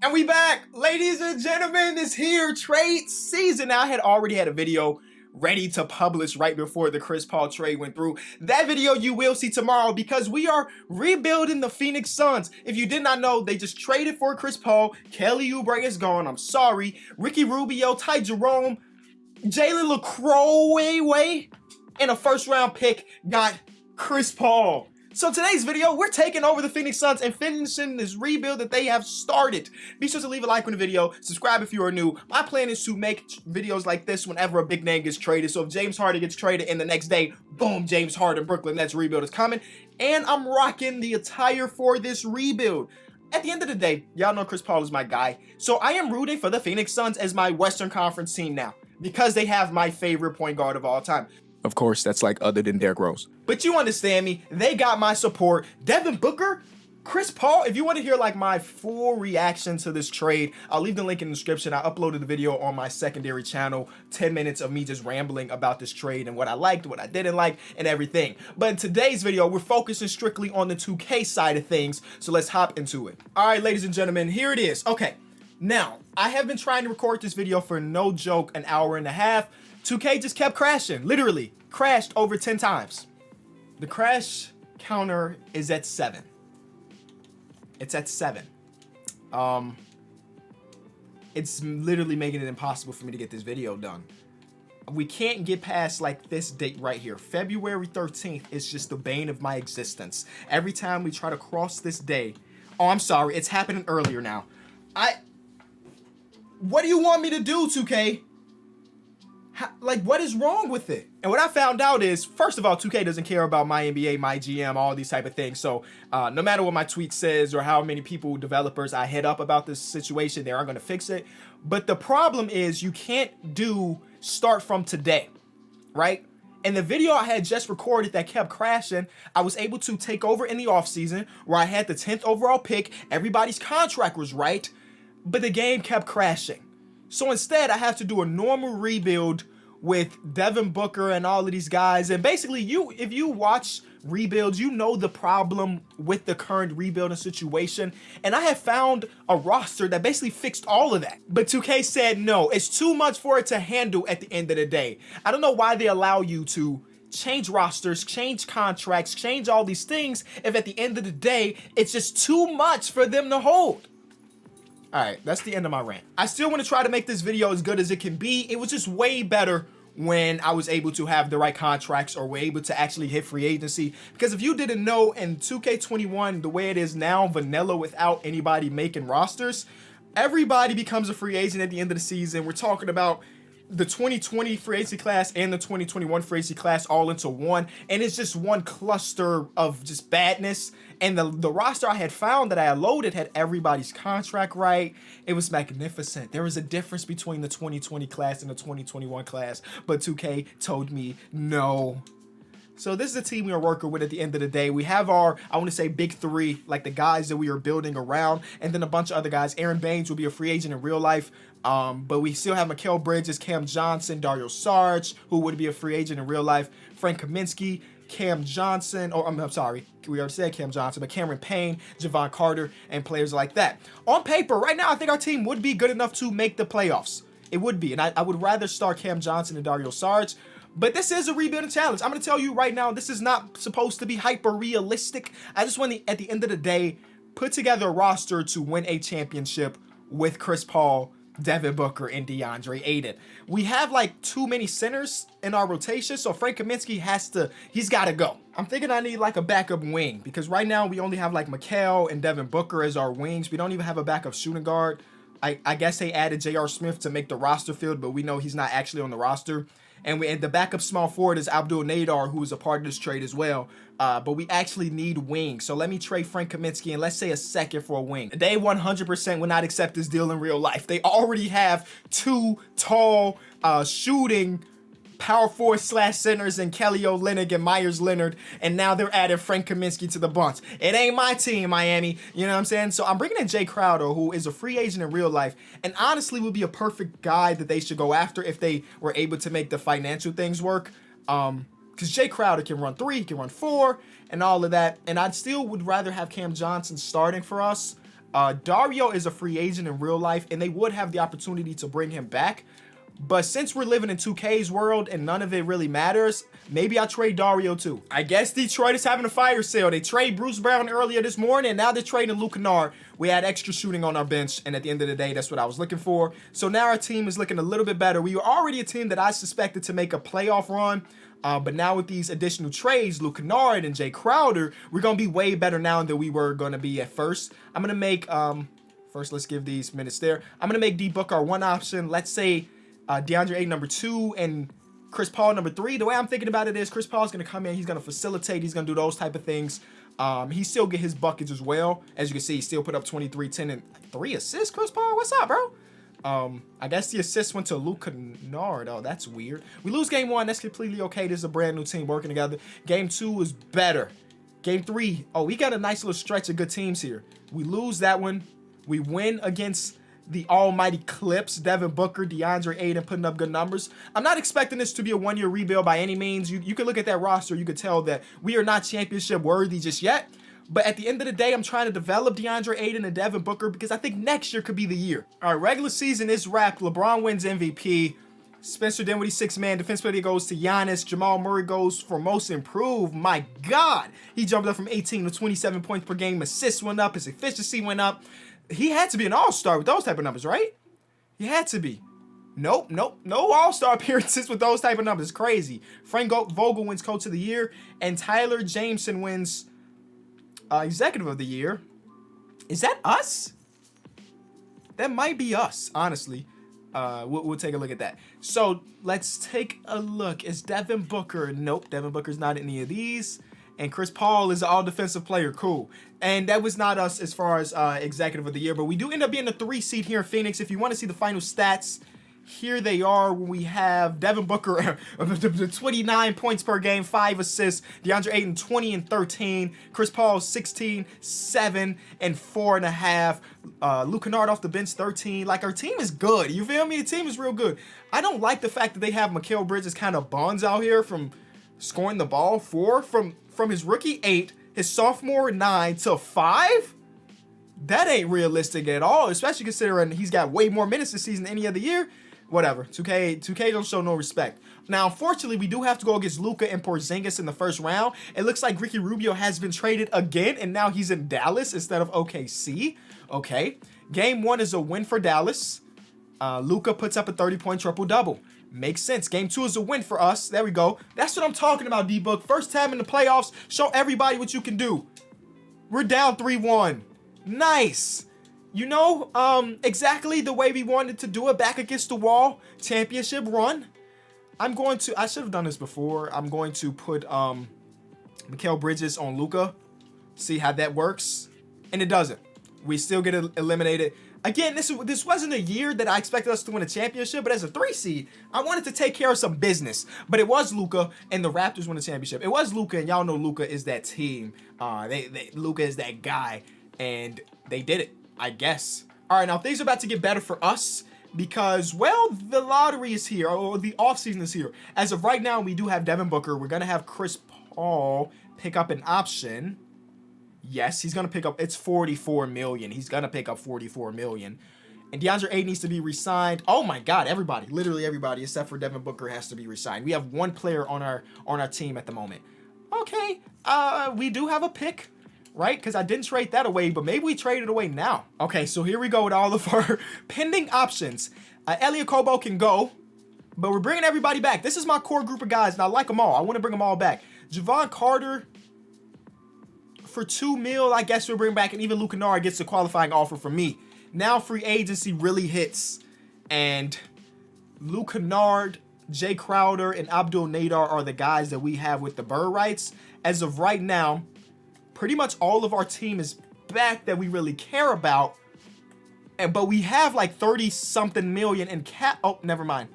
And we back, ladies and gentlemen. It's here, trade season. Now, I had already had a video ready to publish right before the Chris Paul trade went through. That video you will see tomorrow because we are rebuilding the Phoenix Suns. If you did not know, they just traded for Chris Paul. Kelly Oubre is gone. I'm sorry. Ricky Rubio, Ty Jerome, Jalen LaCroix, and a first-round pick got Chris Paul. So today's video, we're taking over the Phoenix Suns and finishing this rebuild that they have started. Be sure to leave a like on the video, subscribe if you are new. My plan is to make videos like this whenever a big name gets traded. So if James Harden gets traded and the next day, boom, James Harden, Brooklyn Nets rebuild is coming. And I'm rocking the attire for this rebuild. At the end of the day, y'all know Chris Paul is my guy. So I am rooting for the Phoenix Suns as my Western Conference team now because they have my favorite point guard of all time. Of course, that's like other than Derrick Rose. But you understand me. They got my support. Devin Booker, Chris Paul. If you want to hear like my full reaction to this trade, I'll leave the link in the description. I uploaded the video on my secondary channel. 10 minutes of me just rambling about this trade and what I liked, what I didn't like, and everything. But in today's video, we're focusing strictly on the 2K side of things. So let's hop into it. All right, ladies and gentlemen, here it is. Okay, now I have been trying to record this video for no joke an hour and a half. 2K just kept crashing, literally crashed over 10 times. The crash counter is at 7. It's at 7. It's literally making it impossible for me to get this video done. We can't get past like this date right here. February 13th is just the bane of my existence. Every time we try to cross this day, oh, I'm sorry, it's happening earlier now. What do you want me to do, 2K? Like, what is wrong with it? And what I found out is, first of all, 2K doesn't care about my NBA, my GM, all these type of things. So no matter what my tweet says or how many people, developers I hit up about this situation, they aren't going to fix it. But the problem is you can't do start from today, right? In the video I had just recorded that kept crashing, I was able to take over in the offseason where I had the 10th overall pick. Everybody's contract was right, but the game kept crashing. So instead, I have to do a normal rebuild with Devin Booker and all of these guys. And basically, if you watch rebuilds, you know the problem with the current rebuilding situation. And I have found a roster that basically fixed all of that. But 2K said, no, it's too much for it to handle at the end of the day. I don't know why they allow you to change rosters, change contracts, change all these things if at the end of the day, it's just too much for them to hold. All right, that's the end of my rant. I still want to try to make this video as good as it can be. It was just way better when I was able to have the right contracts or were able to actually hit free agency. Because if you didn't know, in 2K21, the way it is now, vanilla without anybody making rosters, everybody becomes a free agent at the end of the season. We're talking about the 2020 free agency class and the 2021 free agency class all into one, and it's just one cluster of just badness. And the roster I had found that I had loaded had everybody's contract right. It was magnificent. There was a difference between the 2020 class and the 2021 class, but 2K told me no. So this is the team we are working with at the end of the day. We have our, I want to say, big three, like the guys that we are building around, and then a bunch of other guys. Aaron Baines will be a free agent in real life, but we still have Mikal Bridges, Cam Johnson, Dario Saric, who would be a free agent in real life, Frank Kaminsky, Cam Johnson, or I'm sorry, we already said Cam Johnson, but Cameron Payne, Javon Carter, and players like that. On paper, right now, I think our team would be good enough to make the playoffs. It would be, and I would rather start Cam Johnson and Dario Saric. But this is a rebuilding challenge. I'm going to tell you right now, this is not supposed to be hyper realistic. I just want to, at the end of the day, put together a roster to win a championship with Chris Paul, Devin Booker, and DeAndre Ayton. We have like too many centers in our rotation, so Frank Kaminsky he's got to go. I'm thinking I need like a backup wing because right now we only have like Mikal and Devin Booker as our wings. We don't even have a backup shooting guard. I guess they added J.R. Smith to make the roster field, but we know he's not actually on the roster. And the backup small forward is Abdul Nadar, who is a part of this trade as well. But we actually need wings. So let me trade Frank Kaminsky and let's say a second for a wing. They 100% would not accept this deal in real life. They already have two tall shooting power forward / centers in Kelly Olynyk and Myers Leonard, and now they're adding Frank Kaminsky to the bunch. It ain't my team, Miami. You know what I'm saying? So I'm bringing in Jay Crowder, who is a free agent in real life, and honestly would be a perfect guy that they should go after if they were able to make the financial things work. Because Jay Crowder can run 3, he can run 4, and all of that. And I still would rather have Cam Johnson starting for us. Dario is a free agent in real life, and they would have the opportunity to bring him back. But since we're living in 2K's world and none of it really matters, maybe I'll trade Dario too. I guess Detroit is having a fire sale. They trade Bruce Brown earlier this morning, and now they're trading Luke Kennard. We had extra shooting on our bench, and at the end of the day, that's what I was looking for. So now our team is looking a little bit better. We were already a team that I suspected to make a playoff run. But now with these additional trades, Luke Kennard and Jay Crowder, we're going to be way better now than we were going to be at first. I'm going to make, first let's give these minutes there. I'm going to make D Book our one option. Let's say DeAndre Ayton number 2 and Chris Paul number 3. The way I'm thinking about it is Chris Paul's going to come in. He's going to facilitate. He's going to do those type of things. He still get his buckets as well. As you can see, he still put up 23, 10, and 3 assists. Chris Paul, what's up, bro? I guess the assist went to Luke Kennard. Oh, that's weird. We lose game 1. That's completely okay. This is a brand new team working together. Game 2 is better. Game 3. Oh, we got a nice little stretch of good teams here. We lose that one. We win against the almighty Clips. Devin Booker, DeAndre Ayton putting up good numbers. I'm not expecting this to be a one-year rebuild by any means. You can look at that roster. You could tell that we are not championship worthy just yet. But at the end of the day, I'm trying to develop DeAndre Ayton and Devin Booker because I think next year could be the year. All right, regular season is wrapped. LeBron wins MVP. Spencer Dinwiddie, 6-man. Defense player goes to Giannis. Jamal Murray goes for most improved. My God. He jumped up from 18 to 27 points per game. Assists went up. His efficiency went up. He had to be an all-star with those type of numbers, right? He had to be. Nope. No all-star appearances with those type of numbers. Crazy. Frank Vogel wins Coach of the Year. And Tyler Jameson wins Executive of the Year. Is that us? That might be us, honestly. We'll take a look at that. So let's take a look. Is Devin Booker? Nope, Devin Booker's not in any of these. And Chris Paul is an all-defensive player. Cool. And that was not us as far as Executive of the Year. But we do end up being the 3 seed here in Phoenix. If you want to see the final stats, here they are. We have Devin Booker, 29 points per game, 5 assists. DeAndre Ayton, 20 and 13. Chris Paul, 16, 7, and 4.5. Luke Kennard off the bench, 13. Like, our team is good. You feel me? The team is real good. I don't like the fact that they have Mikal Bridges kind of buns out here from scoring the ball. 4 from his rookie, 8. His sophomore, 9 to 5. That ain't realistic at all, especially considering he's got way more minutes this season than any other year. Whatever. 2K don't show no respect. Now, unfortunately, we do have to go against Luka and Porzingis in the first round. It looks like Ricky Rubio has been traded again, and now he's in Dallas instead of OKC. Okay. Game 1 is a win for Dallas. Luka puts up a 30-point triple-double. Makes sense. Game 2 is a win for us. There we go. That's what I'm talking about, D-Book. First time in the playoffs. Show everybody what you can do. We're down 3-1. Nice. You know, exactly the way we wanted to do it, back against the wall, championship run. I should have done this before. I'm going to put Mikal Bridges on Luka, see how that works. And it doesn't. We still get eliminated. Again, this wasn't a year that I expected us to win a championship, but as a 3 seed, I wanted to take care of some business. But it was Luka, and the Raptors won the championship. It was Luka, and y'all know Luka is that team. Luka is that guy, and they did it, I guess. All right, now things are about to get better for us because, well, the lottery is here, or the offseason is here. As of right now, we do have Devin Booker. We're going to have Chris Paul pick up an option. Yes, he's going to pick up, it's $44 million. He's going to pick up $44 million. And DeAndre Ayton needs to be re-signed. Oh my God, everybody, literally everybody except for Devin Booker has to be re-signed. We have one player on our team at the moment. Okay, we do have a pick, right? Because I didn't trade that away, but maybe we trade it away now. Okay, so here we go with all of our pending options. Elliot Kobo can go, but we're bringing everybody back. This is my core group of guys, and I like them all. I want to bring them all back. Javon Carter, for $2 million, I guess we'll bring back, and even Luke Kennard gets a qualifying offer from me. Now free agency really hits, and Luke Kennard, Jay Crowder, and Abdul Nader are the guys that we have with the bird rights. As of right now, pretty much all of our team is back that we really care about, but we have like 30-something million in cap. Oh, never mind.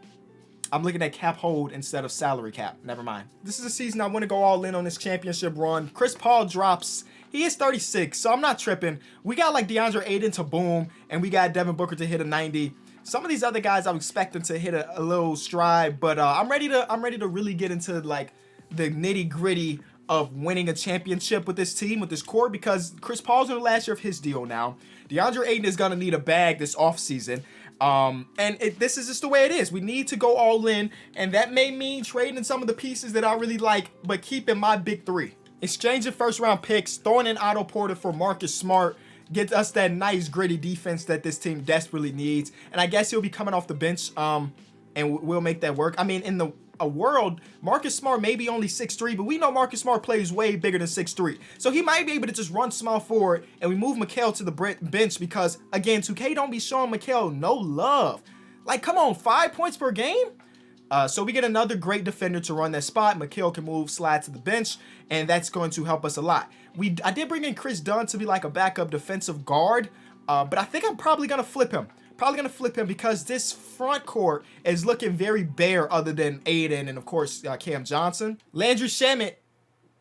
I'm looking at cap hold instead of salary cap. Never mind. This is a season I want to go all in on this championship run. Chris Paul drops. He is 36, so I'm not tripping. We got like DeAndre Ayton to boom, and we got Devin Booker to hit a 90. Some of these other guys I'm expecting to hit a little stride, but I'm ready to really get into like the nitty gritty of winning a championship with this team, with this core, because Chris Paul's in the last year of his deal now. DeAndre Ayton is going to need a bag this offseason. This is just the way it is. We need to go all in, and that may mean trading some of the pieces that I really like, but keeping my big three. Exchanging first-round picks, throwing in Otto Porter for Marcus Smart, gets us that nice, gritty defense that this team desperately needs. And I guess he'll be coming off the bench, and we'll make that work. I mean, in a world, Marcus Smart may be only 6'3", but we know Marcus Smart plays way bigger than 6'3". So he might be able to just run small forward, and we move Mikal to the bench because, again, 2K don't be showing Mikal no love. Like, come on, 5 points per game? So we get another great defender to run that spot. Mikal can move, slide to the bench, and that's going to help us a lot. I did bring in Chris Dunn to be like a backup defensive guard, but I think I'm probably going to flip him. Because this front court is looking very bare other than Aiden and, of course, Cam Johnson. Landry Shamet,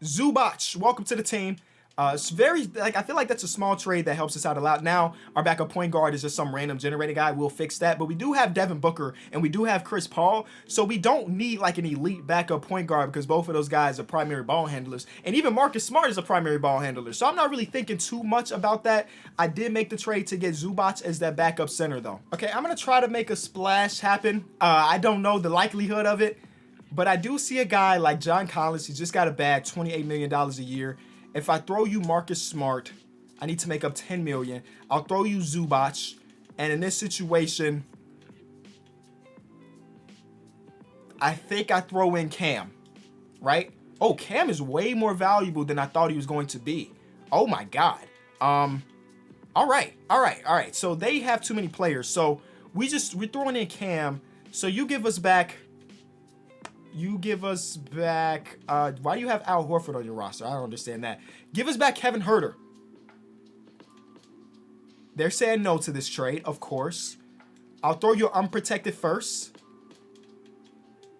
Zubac, welcome to the team. It's very, I feel like that's a small trade that helps us out a lot. Now, our backup point guard is just some random generated guy. We'll fix that. But we do have Devin Booker and we do have Chris Paul. So we don't need like an elite backup point guard because both of those guys are primary ball handlers. And even Marcus Smart is a primary ball handler. So I'm not really thinking too much about that. I did make the trade to get Zubac as that backup center, though. Okay, I'm going to try to make a splash happen. I don't know the likelihood of it. But I do see a guy like John Collins. He just got a bag, $28 million a year. If I throw you Marcus Smart, I need to make up $10 million. I'll throw you Zubac. And in this situation, I think I throw in Cam, right? Oh, Cam is way more valuable than I thought he was going to be. Oh my God. All right. So they have too many players. So we're throwing in Cam. So you give us back. Why do you have Al Horford on your roster? I don't understand that. Give us back Kevin Huerter. They're saying no to this trade, of course. I'll throw you unprotected first.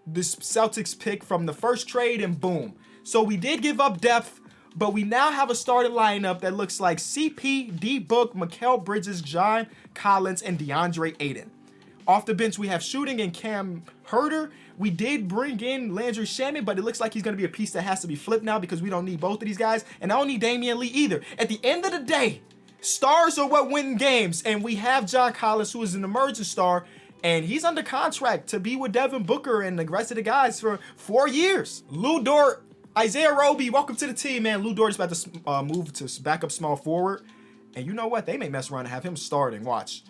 This Celtics pick from the first trade, and boom. So we did give up depth, but we now have a starting lineup that looks like CP, D-Book, Mikal Bridges, John Collins, and DeAndre Ayton. Off the bench, we have shooting and Cam Huerter. We did bring in Landry Shamet, but it looks like he's going to be a piece that has to be flipped now because we don't need both of these guys. And I don't need Damian Lee either. At the end of the day, stars are what win games. And we have John Collins, who is an emerging star. And he's under contract to be with Devin Booker and the rest of the guys for 4 years. Lou Dort, Isaiah Roby, welcome to the team, man. Lou Dort is about to move to backup small forward. And you know what? They may mess around and have him starting. Watch.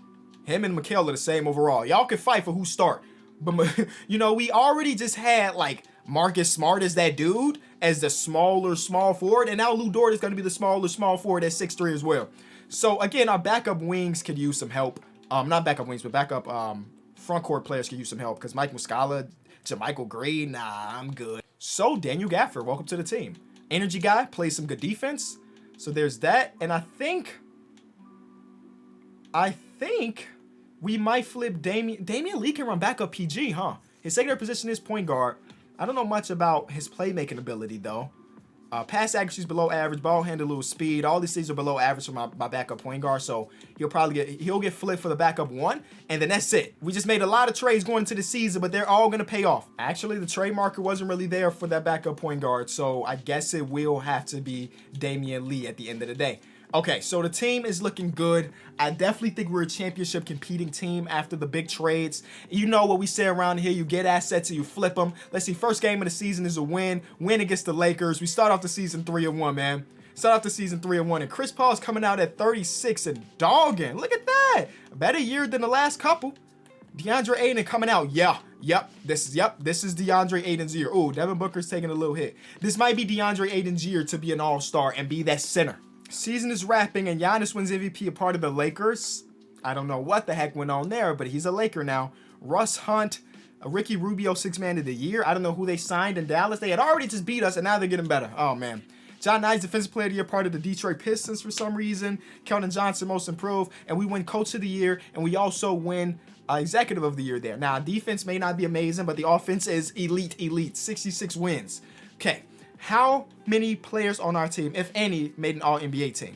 Him and Mikal are the same overall. Y'all can fight for who start. But, you know, we already just had, like, Marcus Smart as that dude, as the smaller small forward. And now Lou Dort is going to be the smaller small forward at 6'3" as well. So, again, our backup wings could use some help. Not backup wings, but backup front court players could use some help. Because Mike Muscala, JaMychal Green, nah, I'm good. So, Daniel Gafford, welcome to the team. Energy guy, plays some good defense. So, there's that. And I think we might flip Damian Lee can run backup PG, huh? His secondary position is point guard. I don't know much about his playmaking ability, though. Pass accuracy is below average. Ball handle with speed. All these things are below average for my backup point guard. So he'll get flipped for the backup one, and then that's it. We just made a lot of trades going into the season, but they're all gonna pay off. Actually, the trade market wasn't really there for that backup point guard, so I guess it will have to be Damian Lee at the end of the day. Okay, so the team is looking good. I definitely think we're a championship competing team after the big trades. You know what we say around here, you get assets and you flip them. Let's see, first game of the season is a win against the Lakers. We start off the season 3-1, man. Start off the season 3-1, and Chris Paul's coming out at 36 and dogging. Look at that. A better year than the last couple. DeAndre Ayton coming out. This is DeAndre Ayton's year. Oh, Devin Booker's taking a little hit. This might be DeAndre Ayton's year to be an all-star and be that center. Season is wrapping and Giannis wins MVP, a part of the Lakers. I don't know what the heck went on there, but he's a Laker now. Russ Hunt, Ricky Rubio, 6th man of the year. I don't know who they signed in Dallas. They had already just beat us and now they're getting better. Oh man. John Knight, defensive player of the year, part of the Detroit Pistons for some reason. Keldon Johnson, most improved. And we win coach of the year, and we also win executive of the year there. Now, defense may not be amazing, but the offense is elite. 66 wins. Okay. How many players on our team, if any, made an All-NBA team?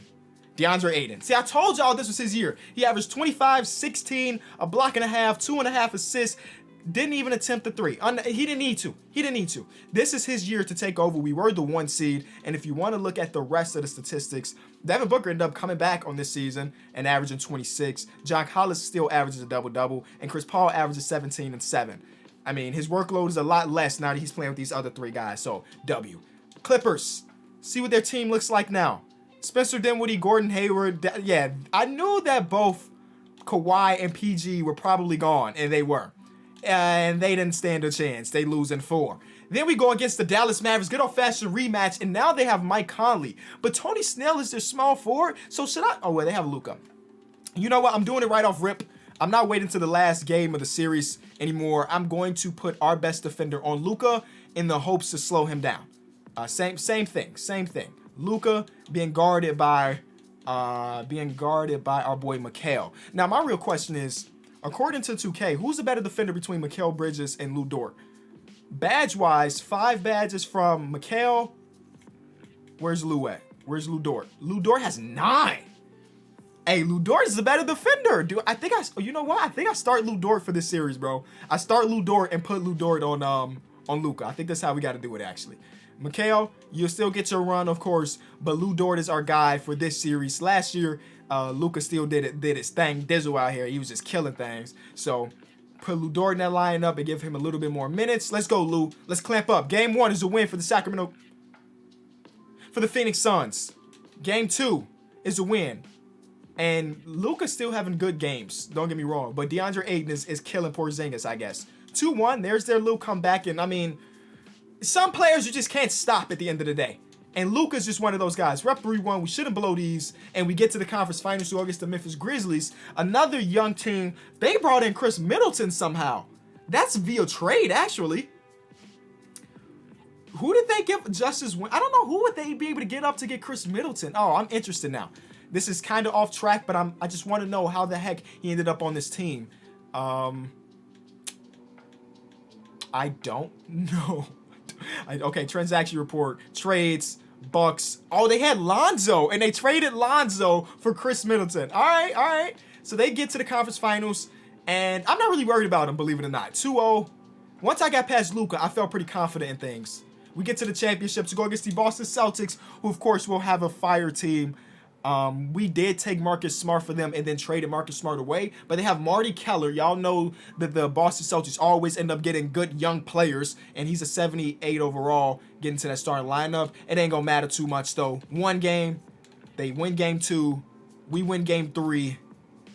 DeAndre Ayton. See, I told y'all this was his year. He averaged 25, 16, a block and a half, 2.5 assists. Didn't even attempt the 3. He didn't need to. He didn't need to. This is his year to take over. We were the 1 seed. And if you want to look at the rest of the statistics, Devin Booker ended up coming back on this season and averaging 26. John Collins still averages a double-double. And Chris Paul averages 17 and 7. I mean, his workload is a lot less now that he's playing with these other 3 guys. So, W. Clippers. See what their team looks like now. Spencer Dinwiddie, Gordon Hayward. Yeah, I knew that both Kawhi and PG were probably gone, and they were. And they didn't stand a chance. They lose in 4. Then we go against the Dallas Mavericks, good old-fashioned rematch, and now they have Mike Conley. But Tony Snell is their small forward, so should I? Oh, well, they have Luka. You know what? I'm doing it right off rip. I'm not waiting to the last game of the series anymore. I'm going to put our best defender on Luka in the hopes to slow him down. Same thing. Luka being guarded by our boy Mikal. Now, my real question is, according to 2K, who's the better defender between Mikal Bridges and Lu Dort? Badge-wise, 5 badges from Mikal. Where's Lu at? Where's Lu Dort? Lu Dort has 9. Hey, Lu Dort is the better defender. You know what? I think I start Lu Dort for this series, bro. I start Lu Dort and put Lu Dort on Luka. I think that's how we got to do it, actually. Mikal, you'll still get your run, of course, but Lu Dort is our guy for this series. Last year, Luka still did his thing. Dizzle out here, he was just killing things. So put Lu Dort in that lineup and give him a little bit more minutes. Let's go, Lu. Let's clamp up. Game 1 is a win for the Phoenix Suns. Game 2 is a win. And Luka's still having good games. Don't get me wrong. But DeAndre Ayton is killing Porzingis, I guess. 2-1. There's their Lu comeback. And, I mean, some players you just can't stop at the end of the day. And Luka's just one of those guys. Rep 3-1. We shouldn't blow these. And we get to the conference finals to against the Memphis Grizzlies. Another young team. They brought in Chris Middleton somehow. That's via trade, actually. Who did they give Justice? I don't know. Who would they be able to get up to get Chris Middleton? Oh, I'm interested now. This is kind of off track, but I just want to know how the heck he ended up on this team. I don't know. Okay, transaction report, trades, Bucks. Oh, they had Lonzo, and they traded Lonzo for Chris Middleton. All right. So they get to the conference finals, and I'm not really worried about them, believe it or not. 2-0. Once I got past Luka, I felt pretty confident in things. We get to the championship to go against the Boston Celtics, who, of course, will have a fire team. We did take Marcus Smart for them and then traded Marcus Smart away. But they have Marty Keller. Y'all know that the Boston Celtics always end up getting good young players. And he's a 78 overall, getting to that starting lineup. It ain't going to matter too much, though. 1 game. They win game 2. We win game 3.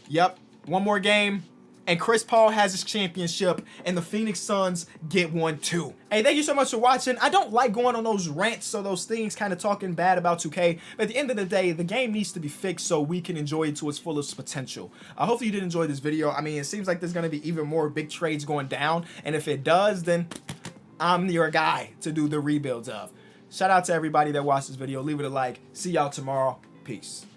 Yep. 1 more game. And Chris Paul has his championship, and the Phoenix Suns get 1 too. Hey, thank you so much for watching. I don't like going on those rants or those things kind of talking bad about 2K. But at the end of the day, the game needs to be fixed so we can enjoy it to its fullest potential. Hopefully you did enjoy this video. I mean, it seems like there's going to be even more big trades going down. And if it does, then I'm your guy to do the rebuilds of. Shout out to everybody that watched this video. Leave it a like. See y'all tomorrow. Peace.